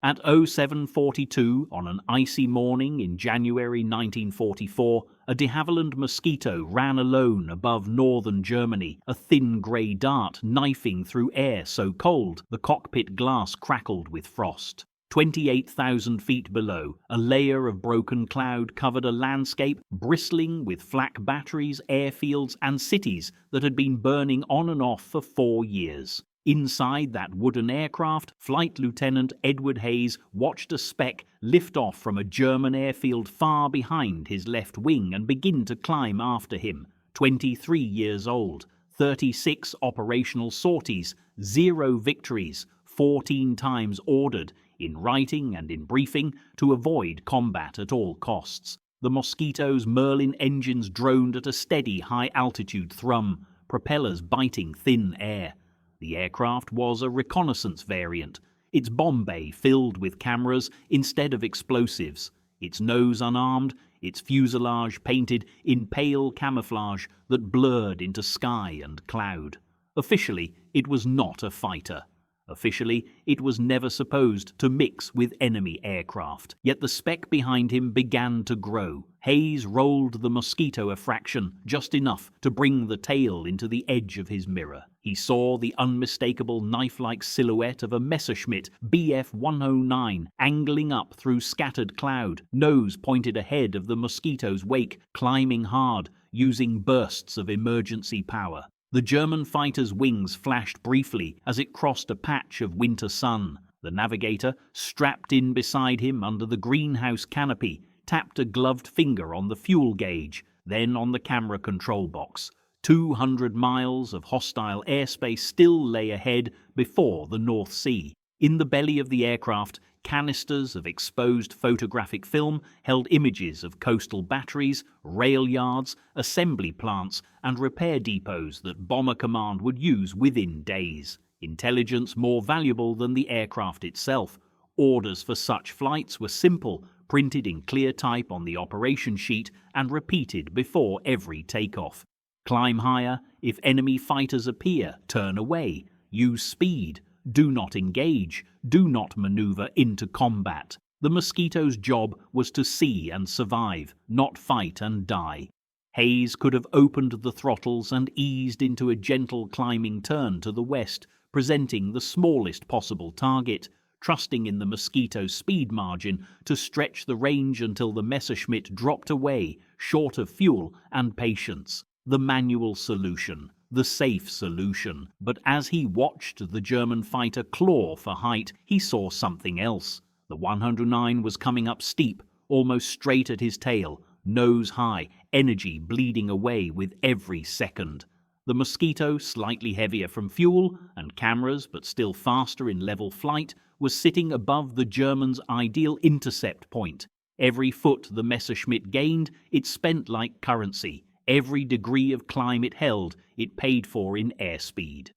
At 07:42 on an icy morning in January 1944, a de Havilland Mosquito ran alone above northern Germany, a thin grey dart knifing through air so cold the cockpit glass crackled with frost. 28,000 feet below, a layer of broken cloud covered a landscape bristling with flak batteries, airfields, and cities that had been burning on and off for 4 years. Inside that wooden aircraft, Flight Lieutenant Edward Hayes watched a speck lift off from a German airfield far behind his left wing and begin to climb after him. 23 years old, 36 operational sorties, 0 victories, 14 times ordered, in writing and in briefing, to avoid combat at all costs. The Mosquito's Merlin engines droned at a steady high-altitude thrum, propellers biting thin air. The aircraft was a reconnaissance variant, its bomb bay filled with cameras instead of explosives, its nose unarmed, its fuselage painted in pale camouflage that blurred into sky and cloud. Officially, it was not a fighter. Officially, it was never supposed to mix with enemy aircraft. Yet the speck behind him began to grow. Hayes rolled the Mosquito a fraction, just enough to bring the tail into the edge of his mirror. He saw the unmistakable knife-like silhouette of a Messerschmitt Bf 109 angling up through scattered cloud, nose pointed ahead of the Mosquito's wake, climbing hard, using bursts of emergency power. The German fighter's wings flashed briefly as it crossed a patch of winter sun. The navigator, strapped in beside him under the greenhouse canopy, tapped a gloved finger on the fuel gauge, then on the camera control box. 200 miles of hostile airspace still lay ahead before the North Sea. In the belly of the aircraft, canisters of exposed photographic film held images of coastal batteries, rail yards, assembly plants, and repair depots that Bomber Command would use within days. Intelligence more valuable than the aircraft itself. Orders for such flights were simple, printed in clear type on the operation sheet and repeated before every takeoff. Climb higher, if enemy fighters appear, turn away, use speed, do not engage, do not maneuver into combat. The Mosquito's job was to see and survive, not fight and die. Hayes could have opened the throttles and eased into a gentle climbing turn to the west, presenting the smallest possible target, trusting in the Mosquito's speed margin to stretch the range until the Messerschmitt dropped away, short of fuel and patience. The manual solution, the safe solution. But as he watched the German fighter claw for height, he saw something else. The 109 was coming up steep, almost straight at his tail, nose high, energy bleeding away with every second. The Mosquito, slightly heavier from fuel and cameras but still faster in level flight, was sitting above the Germans' ideal intercept point. Every foot the Messerschmitt gained, it spent like currency. Every degree of climb it held, it paid for in airspeed.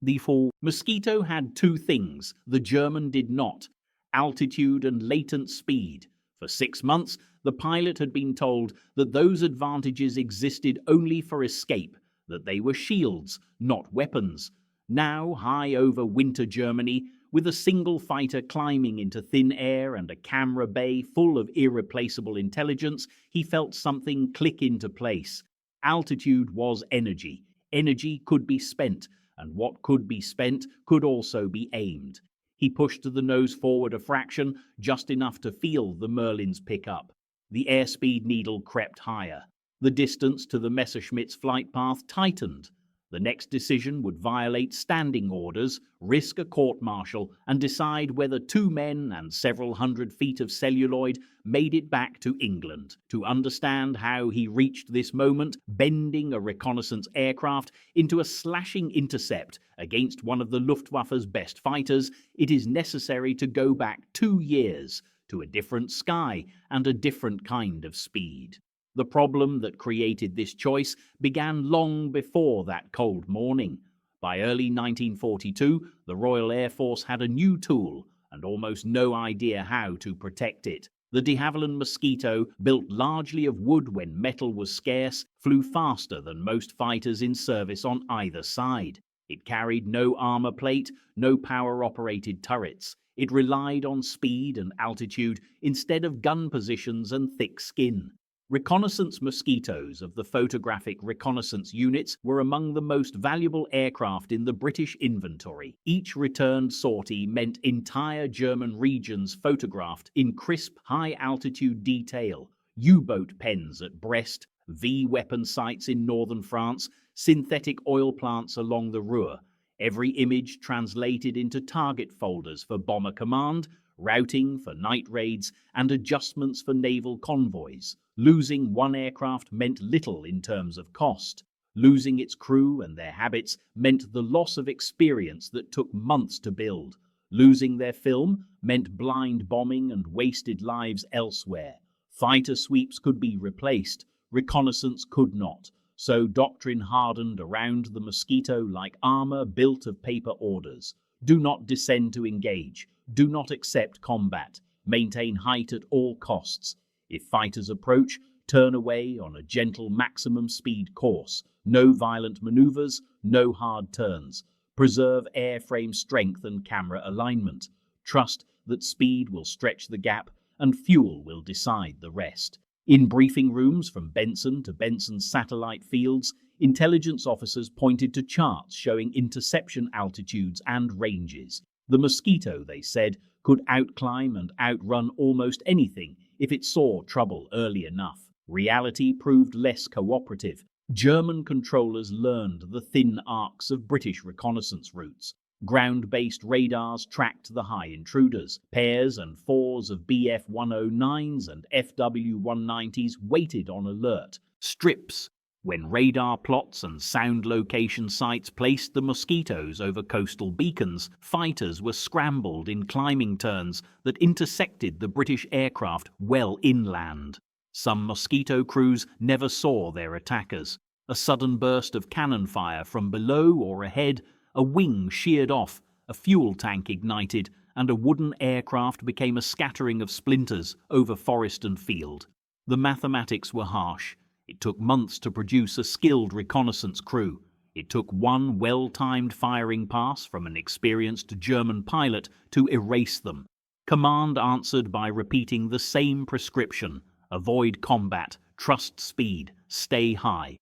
The Mosquito had 2 things the German did not: altitude and latent speed. For 6 months, the pilot had been told that those advantages existed only for escape, that they were shields, not weapons. Now, high over winter Germany, with a single fighter climbing into thin air and a camera bay full of irreplaceable intelligence, he felt something click into place. Altitude was energy. Energy could be spent, and what could be spent could also be aimed. He pushed the nose forward a fraction, just enough to feel the Merlins pick up. The airspeed needle crept higher. The distance to the Messerschmitt's flight path tightened. The next decision would violate standing orders, risk a court-martial, and decide whether 2 men and several hundred feet of celluloid made it back to England. To understand how he reached this moment, bending a reconnaissance aircraft into a slashing intercept against one of the Luftwaffe's best fighters, it is necessary to go back 2 years to a different sky and a different kind of speed. The problem that created this choice began long before that cold morning. By early 1942, the Royal Air Force had a new tool and almost no idea how to protect it. The de Havilland Mosquito, built largely of wood when metal was scarce, flew faster than most fighters in service on either side. It carried no armor plate, no power-operated turrets. It relied on speed and altitude instead of gun positions and thick skin. Reconnaissance Mosquitoes of the Photographic Reconnaissance Units were among the most valuable aircraft in the British inventory. Each returned sortie meant entire German regions photographed in crisp, high-altitude detail. U-boat pens at Brest, V-weapon sites in northern France, synthetic oil plants along the Ruhr. Every image translated into target folders for bomber command, routing for night raids, and adjustments for naval convoys. Losing one aircraft meant little in terms of cost. Losing its crew and their habits meant the loss of experience that took months to build. Losing their film meant blind bombing and wasted lives elsewhere. Fighter sweeps could be replaced, reconnaissance could not. So doctrine hardened around the Mosquito like armor built of paper orders. Do not descend to engage. Do not accept combat. Maintain height at all costs. If fighters approach, turn away on a gentle maximum speed course. No violent maneuvers, no hard turns. Preserve airframe strength and camera alignment. Trust that speed will stretch the gap and fuel will decide the rest. In briefing rooms from Benson to Benson's satellite fields, intelligence officers pointed to charts showing interception altitudes and ranges. The Mosquito, they said, could outclimb and outrun almost anything if it saw trouble early enough. Reality proved less cooperative. German controllers learned the thin arcs of British reconnaissance routes. Ground-based radars tracked the high intruders. Pairs and fours of Bf-109s and FW-190s waited on alert. Strips. When radar plots and sound location sites placed the Mosquitoes over coastal beacons, fighters were scrambled in climbing turns that intersected the British aircraft well inland. Some Mosquito crews never saw their attackers. A sudden burst of cannon fire from below or ahead, a wing sheared off, a fuel tank ignited, and a wooden aircraft became a scattering of splinters over forest and field. The mathematics were harsh. It took months to produce a skilled reconnaissance crew. It took one well-timed firing pass from an experienced German pilot to erase them. Command answered by repeating the same prescription: avoid combat, trust speed, stay high.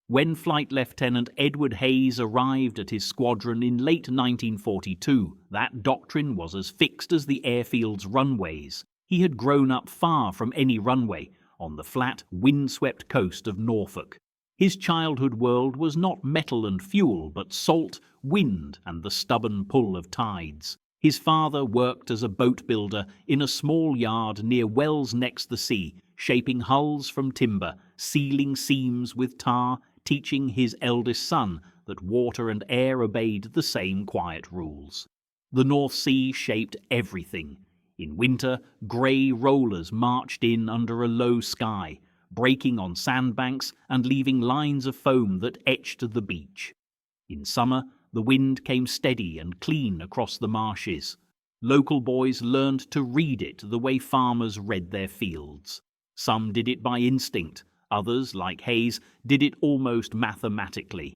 When Flight Lieutenant Edward Hayes arrived at his squadron in late 1942, that doctrine was as fixed as the airfield's runways. He had grown up far from any runway, on the flat, wind-swept coast of Norfolk. His childhood world was not metal and fuel, but salt, wind, and the stubborn pull of tides. His father worked as a boat builder in a small yard near Wells next the sea, shaping hulls from timber, sealing seams with tar, teaching his eldest son that water and air obeyed the same quiet rules. The North Sea shaped everything. In winter, grey rollers marched in under a low sky, breaking on sandbanks and leaving lines of foam that etched the beach. In summer, the wind came steady and clean across the marshes. Local boys learned to read it the way farmers read their fields. Some did it by instinct. Others, like Hayes, did it almost mathematically.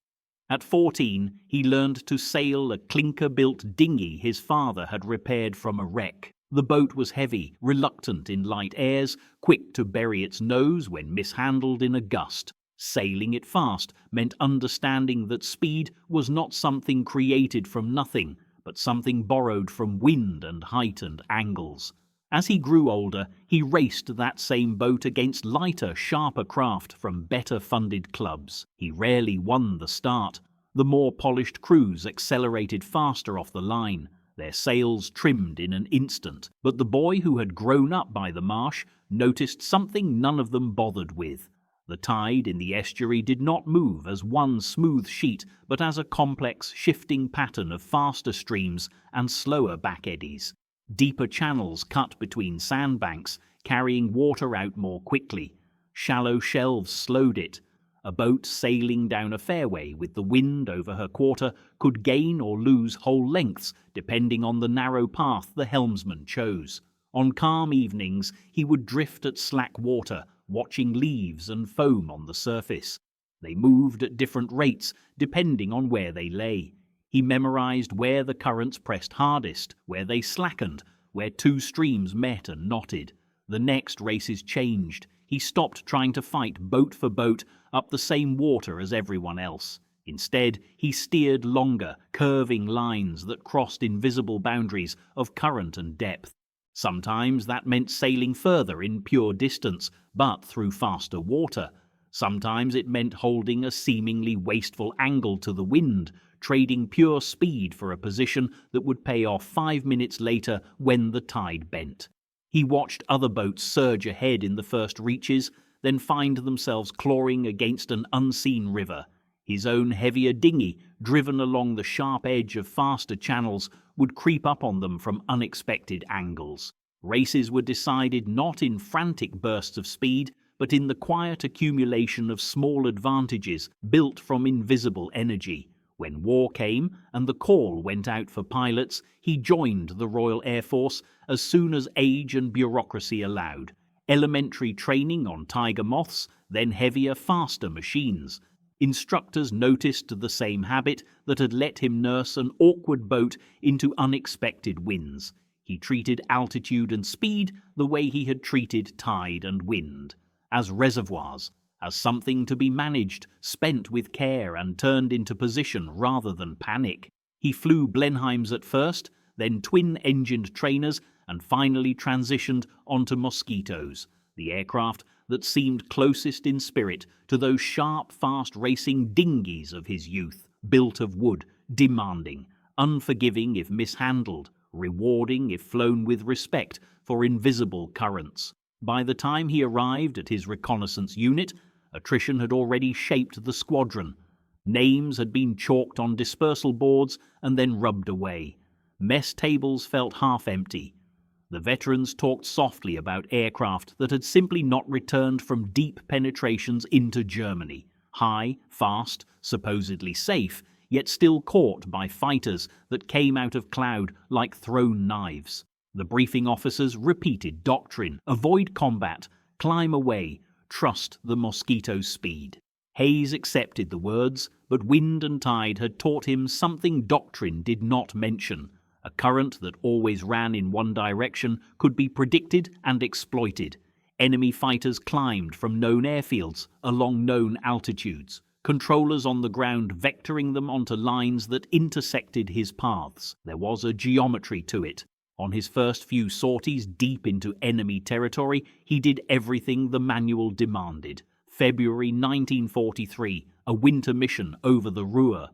At 14, he learned to sail a clinker-built dinghy his father had repaired from a wreck. The boat was heavy, reluctant in light airs, quick to bury its nose when mishandled in a gust. Sailing it fast meant understanding that speed was not something created from nothing, but something borrowed from wind and height and angles. As he grew older, he raced that same boat against lighter, sharper craft from better-funded clubs. He rarely won the start. The more polished crews accelerated faster off the line, their sails trimmed in an instant. But the boy who had grown up by the marsh noticed something none of them bothered with. The tide in the estuary did not move as one smooth sheet, but as a complex, shifting pattern of faster streams and slower back eddies. Deeper channels cut between sandbanks, carrying water out more quickly. Shallow shelves slowed it. A boat sailing down a fairway with the wind over her quarter could gain or lose whole lengths depending on the narrow path the helmsman chose. On calm evenings, he would drift at slack water, watching leaves and foam on the surface. They moved at different rates depending on where they lay. He memorized where the currents pressed hardest, where they slackened, where two streams met and knotted. The next races changed. He stopped trying to fight boat for boat up the same water as everyone else. Instead, he steered longer, curving lines that crossed invisible boundaries of current and depth. Sometimes that meant sailing further in pure distance, but through faster water. Sometimes it meant holding a seemingly wasteful angle to the wind, trading pure speed for a position that would pay off 5 minutes later when the tide bent. He watched other boats surge ahead in the first reaches, then find themselves clawing against an unseen river. His own heavier dinghy, driven along the sharp edge of faster channels, would creep up on them from unexpected angles. Races were decided not in frantic bursts of speed, but in the quiet accumulation of small advantages built from invisible energy. When war came and the call went out for pilots, he joined the Royal Air Force as soon as age and bureaucracy allowed. Elementary training on Tiger Moths, then heavier, faster machines. Instructors noticed the same habit that had let him nurse an awkward boat into unexpected winds. He treated altitude and speed the way he had treated tide and wind, as reservoirs, as something to be managed, spent with care and turned into position rather than panic. He flew Blenheims at first, then twin-engined trainers, and finally transitioned onto Mosquitos, the aircraft that seemed closest in spirit to those sharp, fast-racing dinghies of his youth, built of wood, demanding, unforgiving if mishandled, rewarding if flown with respect for invisible currents. By the time he arrived at his reconnaissance unit, attrition had already shaped the squadron. Names had been chalked on dispersal boards and then rubbed away. Mess tables felt half empty. The veterans talked softly about aircraft that had simply not returned from deep penetrations into Germany. High, fast, supposedly safe, yet still caught by fighters that came out of cloud like thrown knives. The briefing officers repeated doctrine: avoid combat, climb away, trust the Mosquito's speed. Hayes accepted the words, but wind and tide had taught him something doctrine did not mention. A current that always ran in one direction could be predicted and exploited. Enemy fighters climbed from known airfields along known altitudes, controllers on the ground vectoring them onto lines that intersected his paths. There was a geometry to it. On his first few sorties deep into enemy territory, he did everything the manual demanded. February 1943, a winter mission over the Ruhr.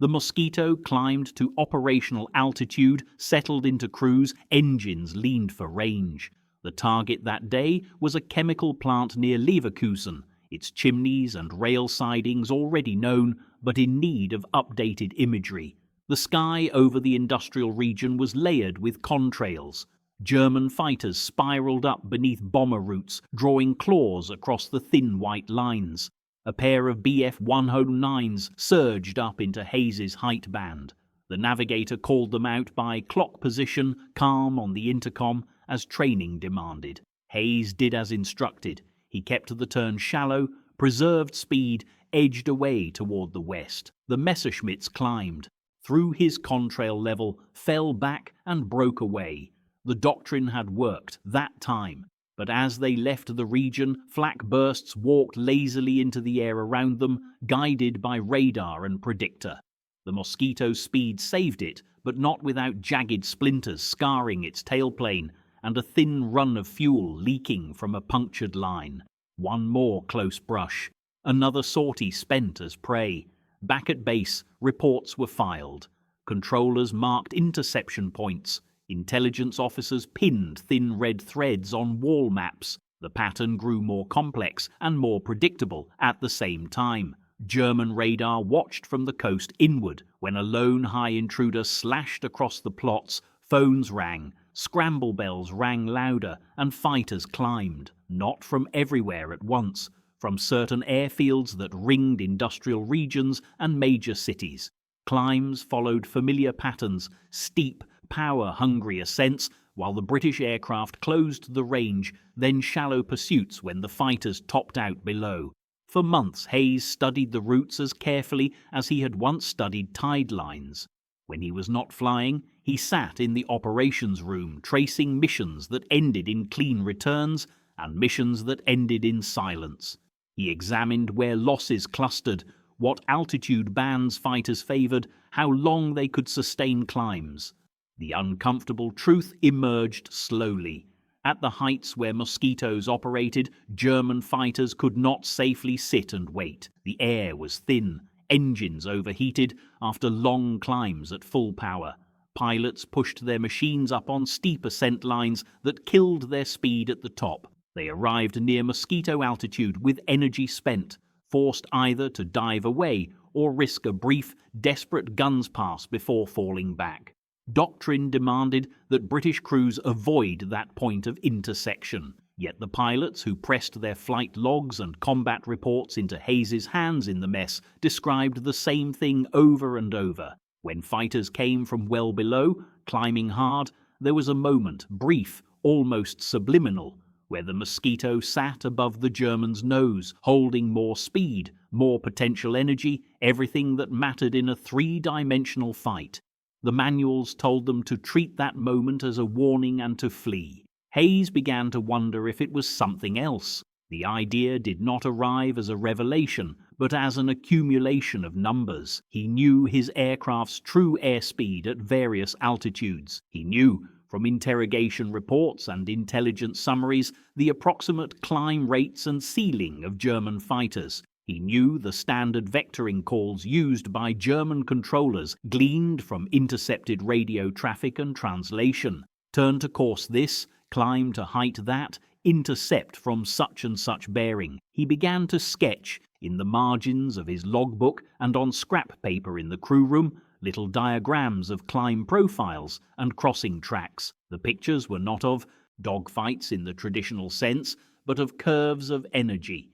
The Mosquito climbed to operational altitude, settled into cruise, engines leaned for range. The target that day was a chemical plant near Leverkusen, its chimneys and rail sidings already known, but in need of updated imagery. The sky over the industrial region was layered with contrails. German fighters spiraled up beneath bomber routes, drawing claws across the thin white lines. A pair of Bf-109s surged up into Hayes's height band. The navigator called them out by clock position, calm on the intercom, as training demanded. Hayes did as instructed. He kept the turn shallow, preserved speed, edged away toward the west. The Messerschmitts climbed. Through his contrail level, fell back and broke away. The doctrine had worked that time. But as they left the region, flak bursts walked lazily into the air around them, guided by radar and predictor. The Mosquito's speed saved it, but not without jagged splinters scarring its tailplane and a thin run of fuel leaking from a punctured line. One more close brush. Another sortie spent as prey. Back at base, reports were filed. Controllers marked interception points. Intelligence officers pinned thin red threads on wall maps. The pattern grew more complex and more predictable at the same time. German radar watched from the coast inward. When a lone high intruder slashed across the plots, phones rang, scramble bells rang louder, and fighters climbed. Not from everywhere at once, from certain airfields that ringed industrial regions and major cities. Climbs followed familiar patterns, steep, power-hungry ascents, while the British aircraft closed the range, then shallow pursuits when the fighters topped out below. For months, Hayes studied the routes as carefully as he had once studied tide lines. When he was not flying, he sat in the operations room tracing missions that ended in clean returns and missions that ended in silence. He examined where losses clustered, what altitude bands fighters favored, how long they could sustain climbs. The uncomfortable truth emerged slowly. At the heights where Mosquitoes operated, German fighters could not safely sit and wait. The air was thin, engines overheated after long climbs at full power. Pilots pushed their machines up on steep ascent lines that killed their speed at the top. They arrived near Mosquito altitude with energy spent, forced either to dive away or risk a brief, desperate guns pass before falling back. Doctrine demanded that British crews avoid that point of intersection. Yet the pilots who pressed their flight logs and combat reports into Hayes's hands in the mess described the same thing over and over. When fighters came from well below, climbing hard, there was a moment, brief, almost subliminal, where the Mosquito sat above the German's nose, holding more speed, more potential energy, everything that mattered in a three-dimensional fight. The manuals told them to treat that moment as a warning and to flee. Hayes began to wonder if it was something else. The idea did not arrive as a revelation, but as an accumulation of numbers. He knew his aircraft's true airspeed at various altitudes. He knew, from interrogation reports and intelligence summaries, the approximate climb rates and ceiling of German fighters. He knew the standard vectoring calls used by German controllers, gleaned from intercepted radio traffic and translation. Turn to course this, climb to height that, intercept from such and such bearing. He began to sketch, in the margins of his logbook and on scrap paper in the crew room, little diagrams of climb profiles and crossing tracks. The pictures were not of dogfights in the traditional sense, but of curves of energy.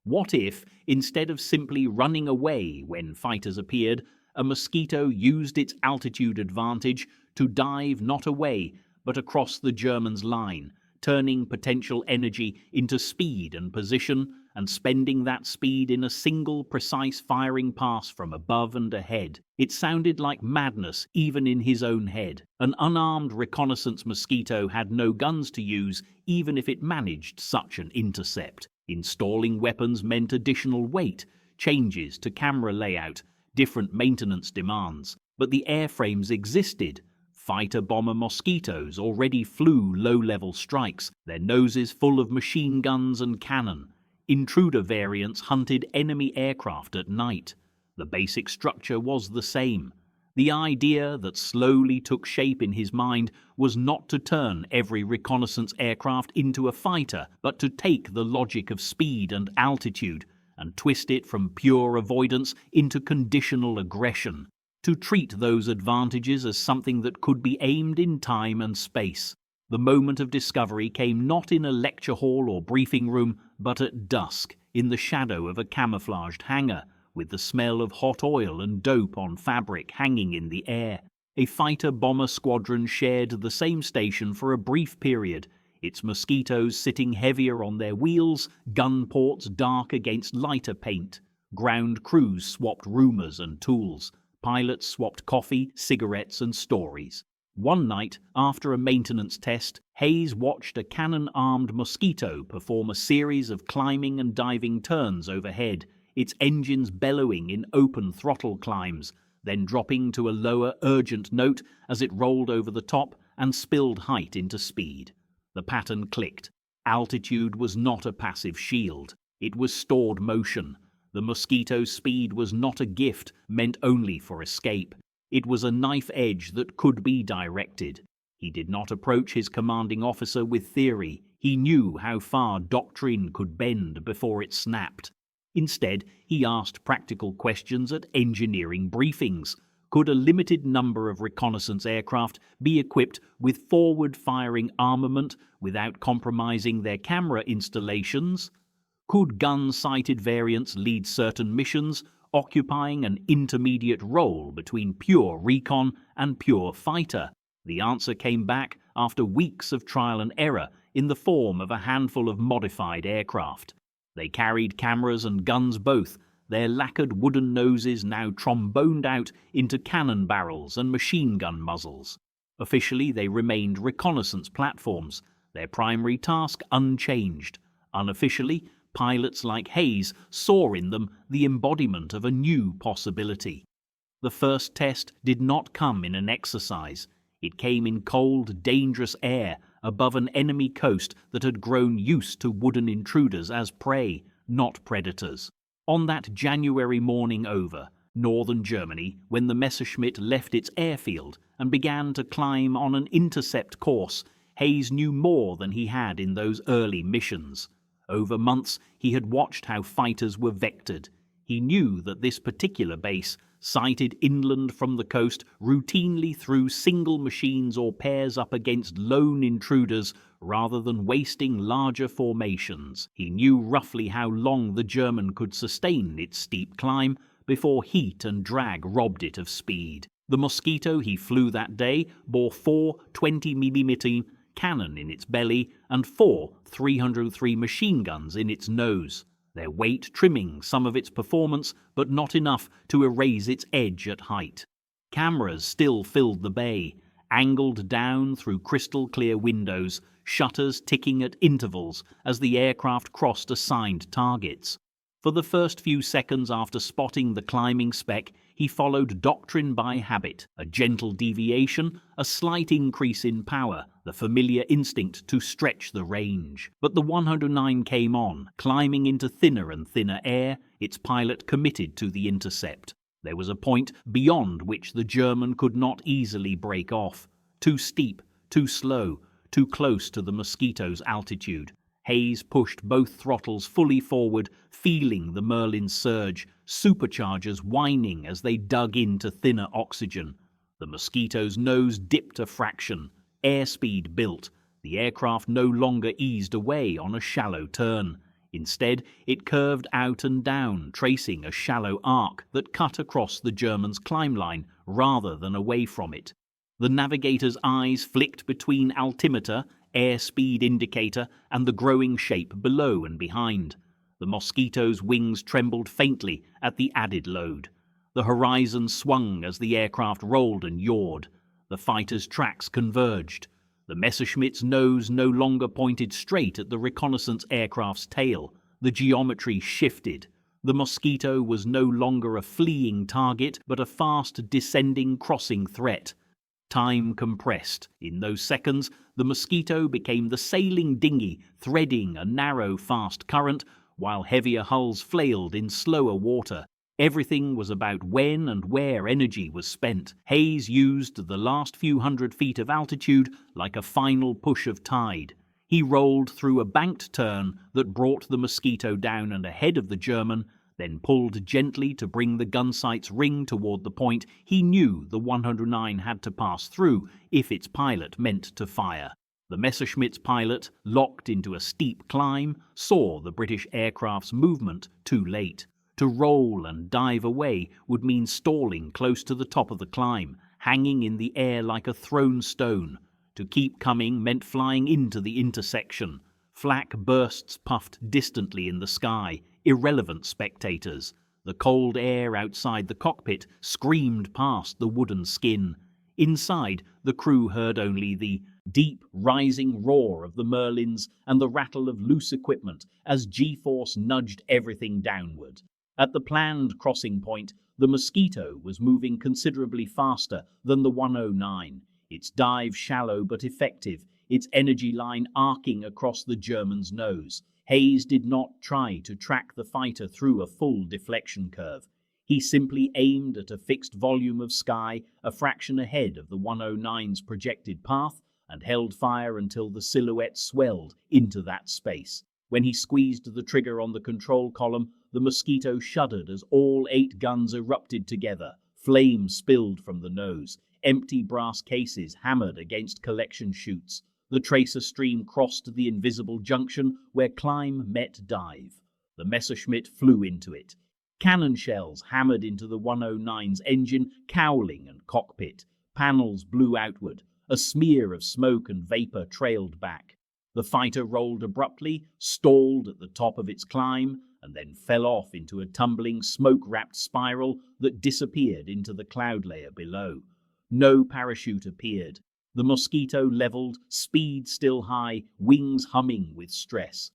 What if, instead of simply running away when fighters appeared, a Mosquito used its altitude advantage to dive not away, but across the Germans' line, turning potential energy into speed and position, and spending that speed in a single precise firing pass from above and ahead? It sounded like madness even in his own head. An unarmed reconnaissance Mosquito had no guns to use, even if it managed such an intercept. Installing weapons meant additional weight, changes to camera layout, different maintenance demands. But the airframes existed. Fighter-bomber Mosquitoes already flew low-level strikes, their noses full of machine guns and cannon. Intruder variants hunted enemy aircraft at night. The basic structure was the same. The idea that slowly took shape in his mind was not to turn every reconnaissance aircraft into a fighter, but to take the logic of speed and altitude and twist it from pure avoidance into conditional aggression, to treat those advantages as something that could be aimed in time and space. The moment of discovery came not in a lecture hall or briefing room, but at dusk, in the shadow of a camouflaged hangar, with the smell of hot oil and dope on fabric hanging in the air. A fighter-bomber squadron shared the same station for a brief period, its Mosquitoes sitting heavier on their wheels, gun ports dark against lighter paint. Ground crews swapped rumors and tools. Pilots swapped coffee, cigarettes, and stories. One night, after a maintenance test, Hayes watched a cannon-armed Mosquito perform a series of climbing and diving turns overhead, its engines bellowing in open throttle climbs, then dropping to a lower, urgent note as it rolled over the top and spilled height into speed. The pattern clicked. Altitude was not a passive shield. It was stored motion. The Mosquito's speed was not a gift meant only for escape. It was a knife edge that could be directed. He did not approach his commanding officer with theory. He knew how far doctrine could bend before it snapped. Instead, he asked practical questions at engineering briefings. Could a limited number of reconnaissance aircraft be equipped with forward-firing armament without compromising their camera installations? Could gun-sighted variants lead certain missions, occupying an intermediate role between pure recon and pure fighter? The answer came back after weeks of trial and error in the form of a handful of modified aircraft. They carried cameras and guns both. their lacquered wooden noses now tromboned out into cannon barrels and machine gun muzzles. Officially, they remained reconnaissance platforms, their primary task unchanged. Unofficially, pilots like Hayes saw in them the embodiment of a new possibility. The first test did not come in an exercise. It came in cold, dangerous air above an enemy coast that had grown used to wooden intruders as prey, not predators. On that January morning over northern Germany, when the Messerschmitt left its airfield and began to climb on an intercept course, Hayes knew more than he had in those early missions. Over months, he had watched how fighters were vectored. He knew that this particular base, sighted inland from the coast, routinely threw single machines or pairs up against lone intruders rather than wasting larger formations. He knew roughly how long the German could sustain its steep climb before heat and drag robbed it of speed. The Mosquito he flew that day bore 4 20mm cannon in its belly and 4 303 machine guns in its nose, their weight trimming some of its performance but not enough to erase its edge at height. Cameras still filled the bay, angled down through crystal-clear windows, shutters ticking at intervals as the aircraft crossed assigned targets. For the first few seconds after spotting the climbing speck, he followed doctrine by habit, a gentle deviation, a slight increase in power, the familiar instinct to stretch the range. But the 109 came on, climbing into thinner and thinner air, its pilot committed to the intercept. There was a point beyond which the German could not easily break off. Too steep, too slow, too close to the Mosquito's altitude. Hayes pushed both throttles fully forward, feeling the Merlin's surge, superchargers whining as they dug into thinner oxygen. The Mosquito's nose dipped a fraction. Airspeed built. The aircraft no longer eased away on a shallow turn. Instead, it curved out and down, tracing a shallow arc that cut across the German's climb line rather than away from it. The navigator's eyes flicked between altimeter, airspeed indicator, and the growing shape below and behind. The Mosquito's wings trembled faintly at the added load. The horizon swung as the aircraft rolled and yawed. The fighter's tracks converged. The Messerschmitt's nose no longer pointed straight at the reconnaissance aircraft's tail. The geometry shifted. The Mosquito was no longer a fleeing target, but a fast descending crossing threat. Time compressed. In those seconds, the Mosquito became the sailing dinghy threading a narrow, fast current, while heavier hulls flailed in slower water. Everything was about when and where energy was spent. Hayes used the last few hundred feet of altitude like a final push of tide. He rolled through a banked turn that brought the Mosquito down and ahead of the German, then pulled gently to bring the gunsight's ring toward the point he knew the 109 had to pass through if its pilot meant to fire. The Messerschmitt's pilot, locked into a steep climb, saw the British aircraft's movement too late. To roll and dive away would mean stalling close to the top of the climb, hanging in the air like a thrown stone. To keep coming meant flying into the intersection. Flak bursts puffed distantly in the sky, irrelevant spectators. The cold air outside the cockpit screamed past the wooden skin. Inside, the crew heard only the deep, rising roar of the Merlins and the rattle of loose equipment as G-force nudged everything downward. At the planned crossing point, the Mosquito was moving considerably faster than the 109, its dive shallow but effective, its energy line arcing across the German's nose. Hayes did not try to track the fighter through a full deflection curve. He simply aimed at a fixed volume of sky a fraction ahead of the 109's projected path and held fire until the silhouette swelled into that space. When he squeezed the trigger on the control column, the Mosquito shuddered as all 8 guns erupted together. Flame spilled from the nose. Empty brass cases hammered against collection chutes. The tracer stream crossed the invisible junction where climb met dive. The Messerschmitt flew into it. Cannon shells hammered into the 109's engine, cowling and cockpit. Panels blew outward. A smear of smoke and vapor trailed back. The fighter rolled abruptly, stalled at the top of its climb, and then fell off into a tumbling, smoke-wrapped spiral that disappeared into the cloud layer below. No parachute appeared. The Mosquito leveled, speed still high, wings humming with stress.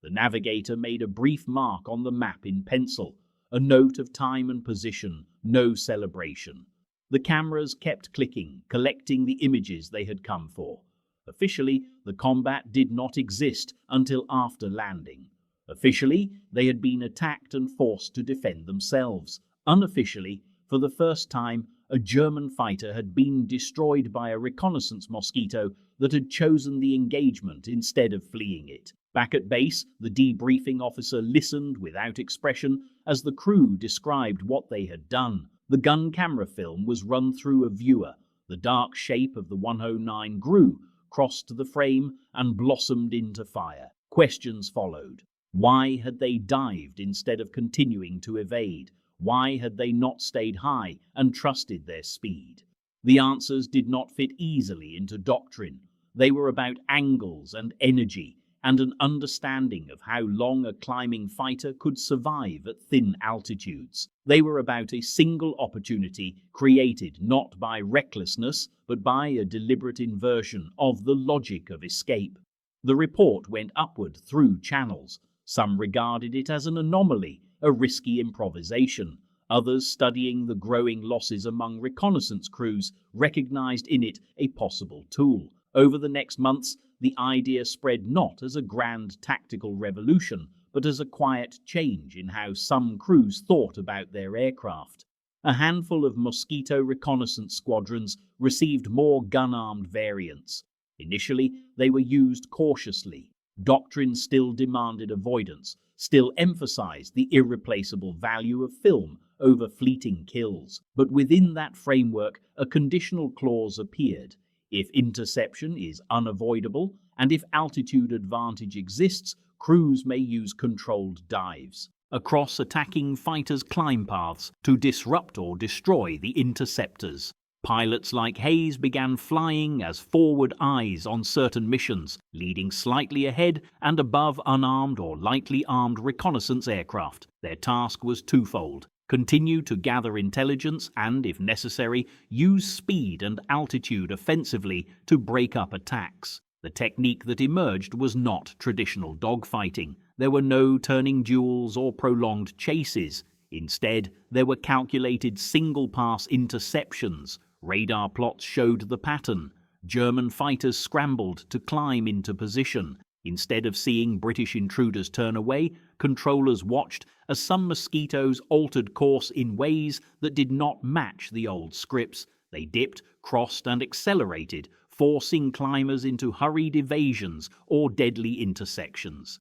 The navigator made a brief mark on the map in pencil, a note of time and position, no celebration. The cameras kept clicking, collecting the images they had come for. Officially, the combat did not exist until after landing. Officially, they had been attacked and forced to defend themselves. Unofficially, for the first time, a German fighter had been destroyed by a reconnaissance Mosquito that had chosen the engagement instead of fleeing it. Back at base, the debriefing officer listened without expression as the crew described what they had done. The gun camera film was run through a viewer. The dark shape of the 109 grew, crossed the frame, and blossomed into fire. Questions followed. Why had they dived instead of continuing to evade? Why had they not stayed high and trusted their speed? The answers did not fit easily into doctrine. They were about angles and energy, and an understanding of how long a climbing fighter could survive at thin altitudes. They were about a single opportunity created not by recklessness, but by a deliberate inversion of the logic of escape. The report went upward through channels. Some regarded it as an anomaly, a risky improvisation. Others, studying the growing losses among reconnaissance crews, recognized in it a possible tool. Over the next months, the idea spread not as a grand tactical revolution, but as a quiet change in how some crews thought about their aircraft. A handful of Mosquito reconnaissance squadrons received more gun-armed variants. Initially, they were used cautiously. Doctrine still demanded avoidance, still emphasized the irreplaceable value of film over fleeting kills. But within that framework, a conditional clause appeared. If interception is unavoidable, and if altitude advantage exists, crews may use controlled dives across attacking fighters' climb paths to disrupt or destroy the interceptors. Pilots like Hayes began flying as forward eyes on certain missions, leading slightly ahead and above unarmed or lightly armed reconnaissance aircraft. Their task was twofold: continue to gather intelligence and, if necessary, use speed and altitude offensively to break up attacks. The technique that emerged was not traditional dogfighting. There were no turning duels or prolonged chases. Instead, there were calculated single-pass interceptions. Radar plots showed the pattern. German fighters scrambled to climb into position. Instead of seeing British intruders turn away, controllers watched as some Mosquitoes altered course in ways that did not match the old scripts. They dipped, crossed, and accelerated, forcing climbers into hurried evasions or deadly intersections.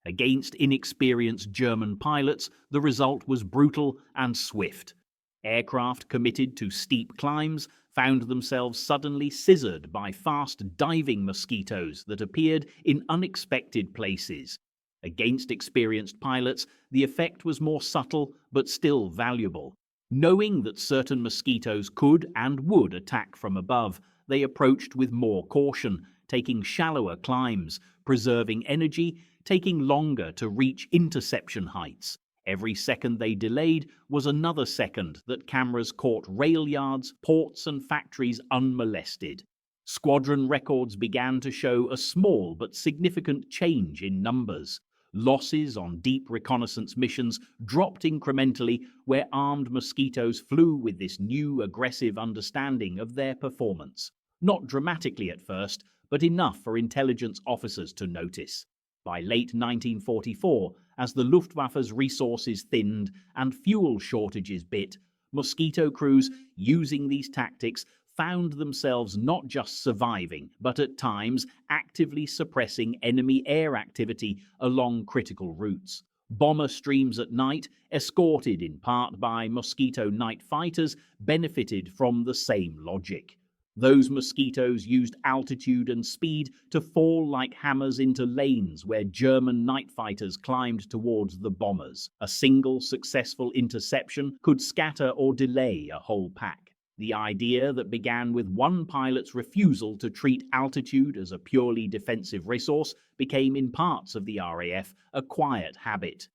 Against inexperienced German pilots, the result was brutal and swift. Aircraft committed to steep climbs found themselves suddenly scissored by fast diving Mosquitoes that appeared in unexpected places. Against experienced pilots, the effect was more subtle but still valuable. Knowing that certain Mosquitoes could and would attack from above, they approached with more caution, taking shallower climbs, preserving energy, taking longer to reach interception heights. Every second they delayed was another second that cameras caught rail yards, ports, and factories unmolested. Squadron records began to show a small but significant change in numbers. Losses on deep reconnaissance missions dropped incrementally where armed Mosquitoes flew with this new aggressive understanding of their performance. Not dramatically at first, but enough for intelligence officers to notice. By late 1944, as the Luftwaffe's resources thinned and fuel shortages bit, Mosquito crews using these tactics found themselves not just surviving, but at times actively suppressing enemy air activity along critical routes. Bomber streams at night, escorted in part by Mosquito night fighters, benefited from the same logic. Those Mosquitoes used altitude and speed to fall like hammers into lanes where German night fighters climbed towards the bombers. A single successful interception could scatter or delay a whole pack. The idea that began with one pilot's refusal to treat altitude as a purely defensive resource became in parts of the RAF a quiet habit.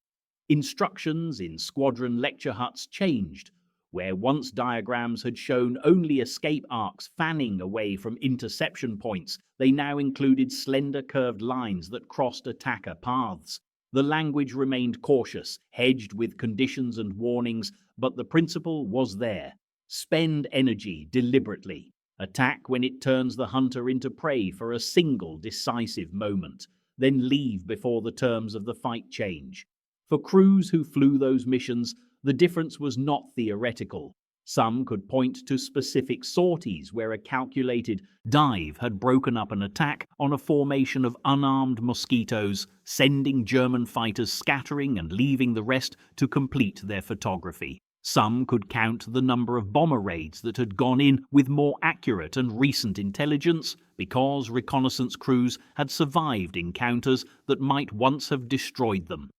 Instructions in squadron lecture huts changed. Where once diagrams had shown only escape arcs fanning away from interception points, they now included slender curved lines that crossed attacker paths. The language remained cautious, hedged with conditions and warnings, but the principle was there. Spend energy deliberately. Attack when it turns the hunter into prey for a single decisive moment. Then leave before the terms of the fight change. For crews who flew those missions, the difference was not theoretical. Some could point to specific sorties where a calculated dive had broken up an attack on a formation of unarmed mosquitoes, sending German fighters scattering and leaving the rest to complete their photography. Some could count the number of bomber raids that had gone in with more accurate and recent intelligence because reconnaissance crews had survived encounters that might once have destroyed them.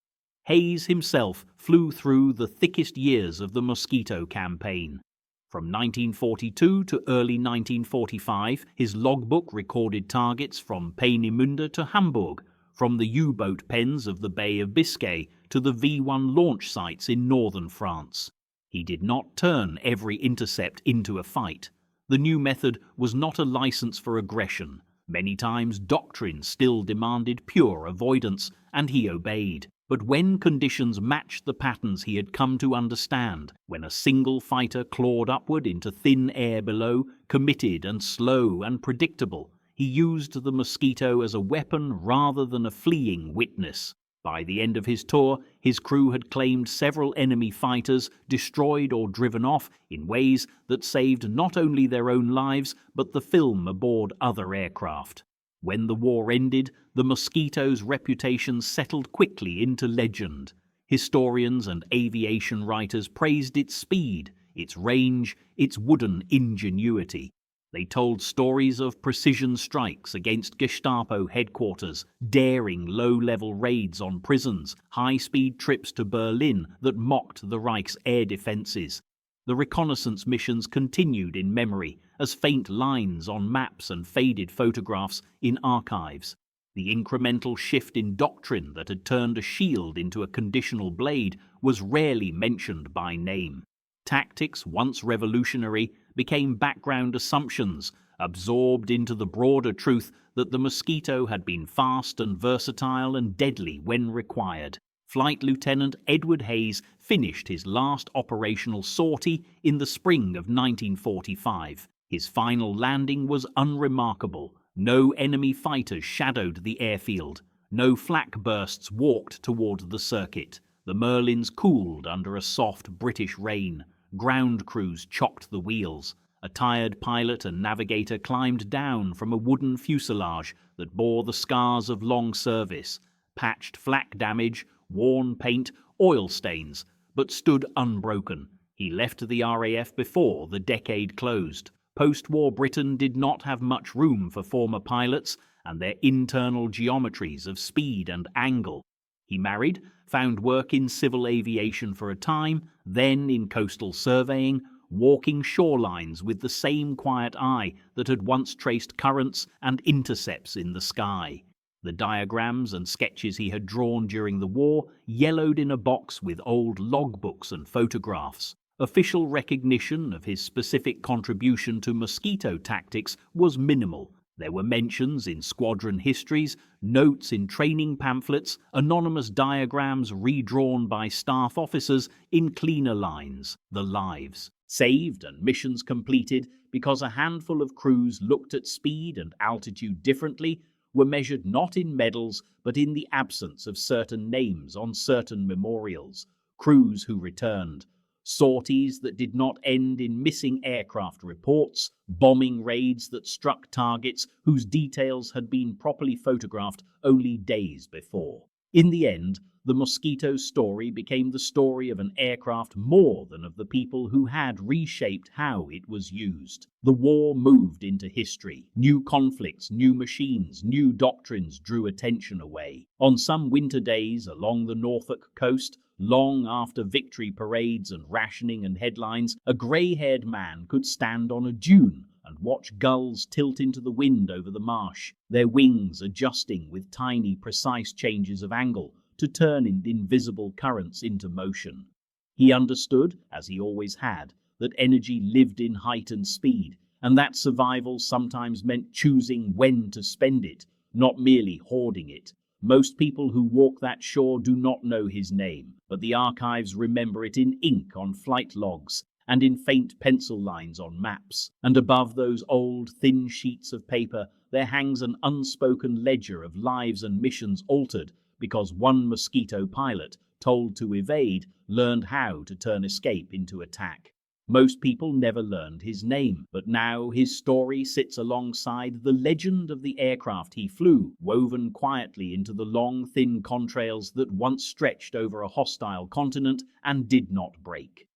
Hayes himself flew through the thickest years of the Mosquito campaign. From 1942 to early 1945, his logbook recorded targets from Peenemünde to Hamburg, from the U-boat pens of the Bay of Biscay to the V-1 launch sites in northern France. He did not turn every intercept into a fight. The new method was not a license for aggression. Many times doctrine still demanded pure avoidance, and he obeyed. But when conditions matched the patterns he had come to understand, when a single fighter clawed upward into thin air below, committed and slow and predictable, he used the Mosquito as a weapon rather than a fleeing witness. By the end of his tour, his crew had claimed several enemy fighters, destroyed or driven off in ways that saved not only their own lives, but the film aboard other aircraft. When the war ended, the Mosquito's reputation settled quickly into legend. Historians and aviation writers praised its speed, its range, its wooden ingenuity. They told stories of precision strikes against Gestapo headquarters, daring low-level raids on prisons, high-speed trips to Berlin that mocked the Reich's air defenses. The reconnaissance missions continued in memory as faint lines on maps and faded photographs in archives. The incremental shift in doctrine that had turned a shield into a conditional blade was rarely mentioned by name. Tactics, once revolutionary, became background assumptions, absorbed into the broader truth that the Mosquito had been fast and versatile and deadly when required. Flight Lieutenant Edward Hayes finished his last operational sortie in the spring of 1945. His final landing was unremarkable. No enemy fighters shadowed the airfield. No flak bursts walked toward the circuit. The Merlins cooled under a soft British rain. Ground crews chocked the wheels. A tired pilot and navigator climbed down from a wooden fuselage that bore the scars of long service, patched flak damage, worn paint, oil stains, but stood unbroken. He left the RAF before the decade closed. Post-war Britain did not have much room for former pilots and their internal geometries of speed and angle. He married, found work in civil aviation for a time, then in coastal surveying, walking shorelines with the same quiet eye that had once traced currents and intercepts in the sky. The diagrams and sketches he had drawn during the war yellowed in a box with old logbooks and photographs. Official recognition of his specific contribution to Mosquito tactics was minimal. There were mentions in squadron histories, notes in training pamphlets, anonymous diagrams redrawn by staff officers in cleaner lines, the lives. Saved and missions completed because a handful of crews looked at speed and altitude differently were measured not in medals but in the absence of certain names on certain memorials, crews who returned, sorties that did not end in missing aircraft reports, bombing raids that struck targets whose details had been properly photographed only days before. In the end, the Mosquito story became the story of an aircraft more than of the people who had reshaped how it was used. The war moved into history. New conflicts, new machines, new doctrines drew attention away. On some winter days along the Norfolk coast, long after victory parades and rationing and headlines, a grey-haired man could stand on a dune and watch gulls tilt into the wind over the marsh, their wings adjusting with tiny, precise changes of angle to turn invisible currents into motion. He understood, as he always had, that energy lived in height and speed, and that survival sometimes meant choosing when to spend it, not merely hoarding it. Most people who walk that shore do not know his name, but the archives remember it in ink on flight logs and in faint pencil lines on maps. And above those old, thin sheets of paper, there hangs an unspoken ledger of lives and missions altered because one Mosquito pilot, told to evade, learned how to turn escape into attack. Most people never learned his name, but now his story sits alongside the legend of the aircraft he flew, woven quietly into the long, thin contrails that once stretched over a hostile continent and did not break.